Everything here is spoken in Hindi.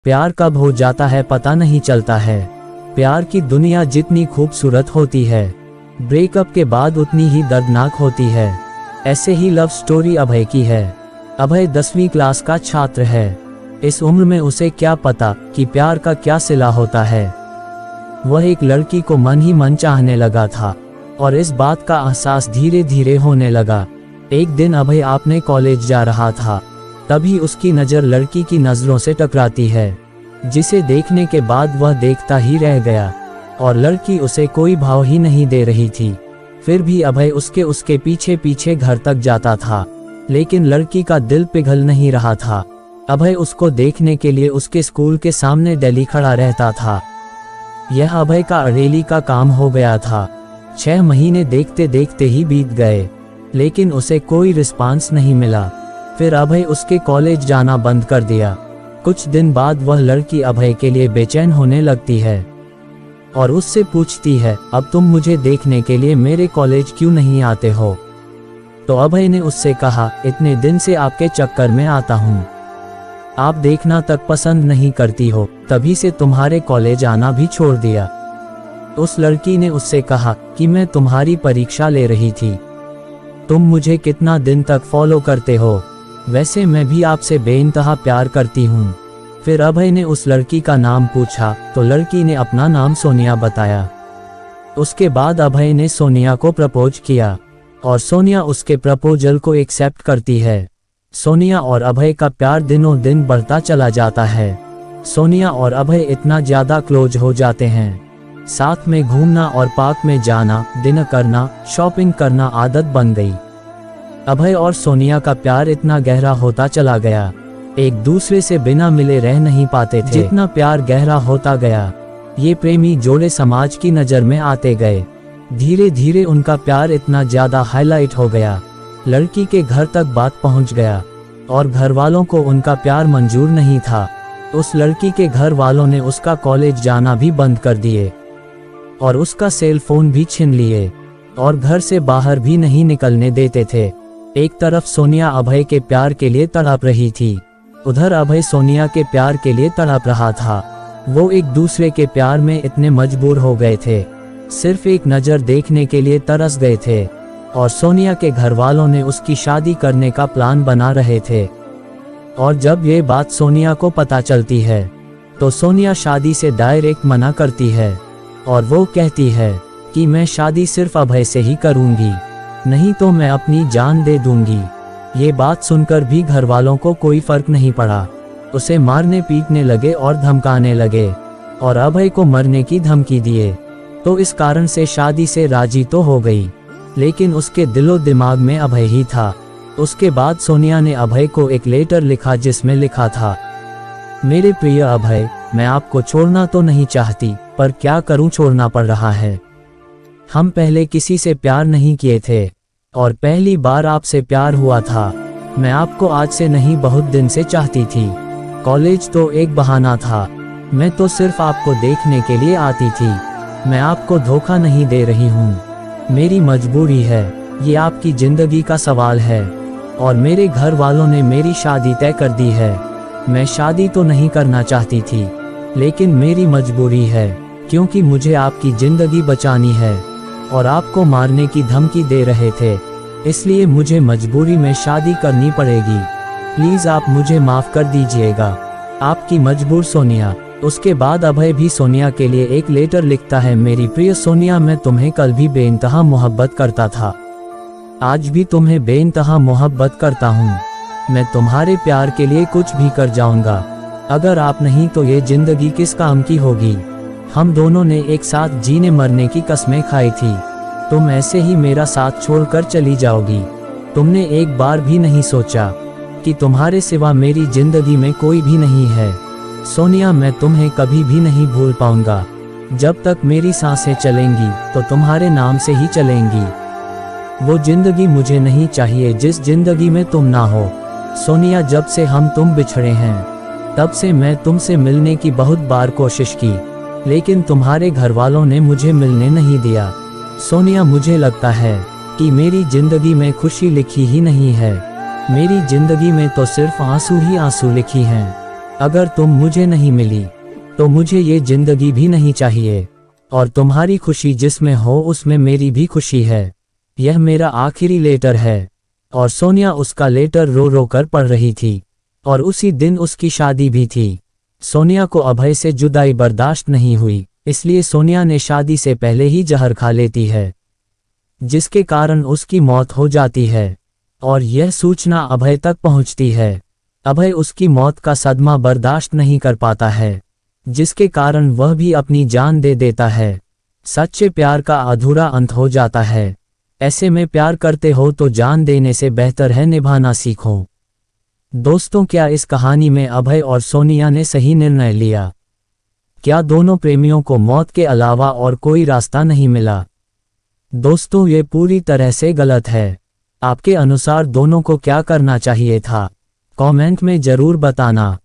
प्यार कब हो जाता है पता नहीं चलता है। प्यार की दुनिया जितनी खूबसूरत होती है, ब्रेकअप के बाद उतनी ही दर्दनाक होती है। ऐसे ही लव स्टोरी अभय की है। अभय 10वीं क्लास का छात्र है। इस उम्र में उसे क्या पता कि प्यार का क्या सिला होता है। वह एक लड़की को मन ही मन चाहने लगा था और इस बात का एहसास धीरे धीरे होने लगा। एक दिन अभय अपने कॉलेज जा रहा था, तभी उसकी नज़र लड़की की नज़रों से टकराती है, जिसे देखने के बाद वह देखता ही रह गया और लड़की उसे कोई भाव ही नहीं दे रही थी। फिर भी अभय उसके पीछे पीछे घर तक जाता था, लेकिन लड़की का दिल पिघल नहीं रहा था। अभय उसको देखने के लिए उसके स्कूल के सामने डेली खड़ा रहता था। यह अभय का अरेली का काम हो गया था। 6 महीने देखते देखते ही बीत गए, लेकिन उसे कोई रिस्पांस नहीं मिला। फिर अभय उसके कॉलेज जाना बंद कर दिया। कुछ दिन बाद वह लड़की अभय के लिए बेचैन होने लगती है और उससे पूछती है, अब तुम मुझे देखने के लिए मेरे कॉलेज क्यों नहीं आते हो? तो अभय ने उससे कहा, इतने दिन से आपके चक्कर में आता हूँ, आप देखना तक पसंद नहीं करती हो, तभी से तुम्हारे कॉलेज आना भी छोड़ दिया। उस लड़की ने उससे कहा कि मैं तुम्हारी परीक्षा ले रही थी, तुम मुझे कितना दिन तक फॉलो करते हो? वैसे मैं भी आपसे बेइंतहा प्यार करती हूँ। फिर अभय ने उस लड़की का नाम पूछा तो लड़की ने अपना नाम सोनिया बताया। उसके बाद अभय ने सोनिया को प्रपोज किया और सोनिया उसके प्रपोजल को एक्सेप्ट करती है। सोनिया और अभय का प्यार दिनों दिन बढ़ता चला जाता है। सोनिया और अभय इतना ज्यादा क्लोज हो जाते हैं, साथ में घूमना और पार्क में जाना, डिनर करना, शॉपिंग करना आदत बन गई। अभय और सोनिया का प्यार इतना गहरा होता चला गया, एक दूसरे से बिना मिले रह नहीं पाते थे। जितना प्यार गहरा होता गया, ये प्रेमी जोड़े समाज की नज़र में आते गए। धीरे धीरे उनका प्यार इतना ज्यादा हाईलाइट हो गया, लड़की के घर तक बात पहुंच गया और घर वालों को उनका प्यार मंजूर नहीं था। उस लड़की के घर वालों ने उसका कॉलेज जाना भी बंद कर दिए और उसका सेल फोन भी छीन लिए और घर से बाहर भी नहीं निकलने देते थे। एक तरफ सोनिया अभय के प्यार के लिए तड़प रही थी, उधर अभय सोनिया के प्यार के लिए तड़प रहा था। वो एक दूसरे के प्यार में इतने मजबूर हो गए थे, सिर्फ एक नज़र देखने के लिए तरस गए थे और सोनिया के घर वालों ने उसकी शादी करने का प्लान बना रहे थे। और जब ये बात सोनिया को पता चलती है तो सोनिया शादी से डायरेक्ट मना करती है और वो कहती है कि मैं शादी सिर्फ अभय से ही करूंगी, नहीं तो मैं अपनी जान दे दूंगी। ये बात सुनकर भी घर वालों को कोई फर्क नहीं पड़ा, उसे मारने पीटने लगे और धमकाने लगे और अभय को मरने की धमकी दिए। तो इस कारण से शादी से राजी तो हो गई, लेकिन उसके दिलो दिमाग में अभय ही था। उसके बाद सोनिया ने अभय को एक लेटर लिखा जिसमें लिखा था, मेरे प्रिय अभय, मैं आपको छोड़ना तो नहीं चाहती, पर क्या करूं, छोड़ना पड़ रहा है। हम पहले किसी से प्यार नहीं किए थे और पहली बार आपसे प्यार हुआ था। मैं आपको आज से नहीं बहुत दिन से चाहती थी। कॉलेज तो एक बहाना था, मैं तो सिर्फ आपको देखने के लिए आती थी। मैं आपको धोखा नहीं दे रही हूँ, मेरी मजबूरी है, ये आपकी जिंदगी का सवाल है और मेरे घर वालों ने मेरी शादी तय कर दी है। मैं शादी तो नहीं करना चाहती थी, लेकिन मेरी मजबूरी है, क्योंकि मुझे आपकी जिंदगी बचानी है और आपको मारने की धमकी दे रहे थे, इसलिए मुझे मजबूरी में शादी करनी पड़ेगी। प्लीज आप मुझे माफ कर दीजिएगा, आपकी मजबूर सोनिया। उसके बाद अभय भी सोनिया के लिए एक लेटर लिखता है, मेरी प्रिय सोनिया, मैं तुम्हें कल भी बेइंतहा मोहब्बत करता था, आज भी तुम्हें बेइंतहा मोहब्बत करता हूँ। मैं तुम्हारे प्यार के लिए कुछ भी कर जाऊंगा। अगर आप नहीं तो ये जिंदगी किस काम की होगी। हम दोनों ने एक साथ जीने मरने की कसमें खाई थी, तुम ऐसे ही मेरा साथ छोड़कर चली जाओगी। तुमने एक बार भी नहीं सोचा कि तुम्हारे सिवा मेरी जिंदगी में कोई भी नहीं है। सोनिया, मैं तुम्हें कभी भी नहीं भूल पाऊंगा। जब तक मेरी सांसें चलेंगी तो तुम्हारे नाम से ही चलेंगी। वो जिंदगी मुझे नहीं चाहिए जिस जिंदगी में तुम ना हो। सोनिया, जब से हम तुम बिछड़े हैं तब से मैं तुमसे मिलने की बहुत बार कोशिश की, लेकिन तुम्हारे घर वालों ने मुझे मिलने नहीं दिया। सोनिया, मुझे लगता है कि मेरी जिंदगी में खुशी लिखी ही नहीं है, मेरी जिंदगी में तो सिर्फ आंसू ही आंसू लिखी हैं। अगर तुम मुझे नहीं मिली तो मुझे ये जिंदगी भी नहीं चाहिए, और तुम्हारी खुशी जिसमें हो उसमें मेरी भी खुशी है। यह मेरा आखिरी लेटर है। और सोनिया उसका लेटर रो रो कर पढ़ रही थी, और उसी दिन उसकी शादी भी थी। सोनिया को अभय से जुदाई बर्दाश्त नहीं हुई, इसलिए सोनिया ने शादी से पहले ही जहर खा लेती है, जिसके कारण उसकी मौत हो जाती है। और यह सूचना अभय तक पहुंचती है। अभय उसकी मौत का सदमा बर्दाश्त नहीं कर पाता है, जिसके कारण वह भी अपनी जान दे देता है। सच्चे प्यार का अधूरा अंत हो जाता है। ऐसे में प्यार करते हो तो जान देने से बेहतर है निभाना सीखो। दोस्तों, क्या इस कहानी में अभय और सोनिया ने सही निर्णय लिया? क्या दोनों प्रेमियों को मौत के अलावा और कोई रास्ता नहीं मिला? दोस्तों, ये पूरी तरह से गलत है। आपके अनुसार दोनों को क्या करना चाहिए था? कमेंट में जरूर बताना।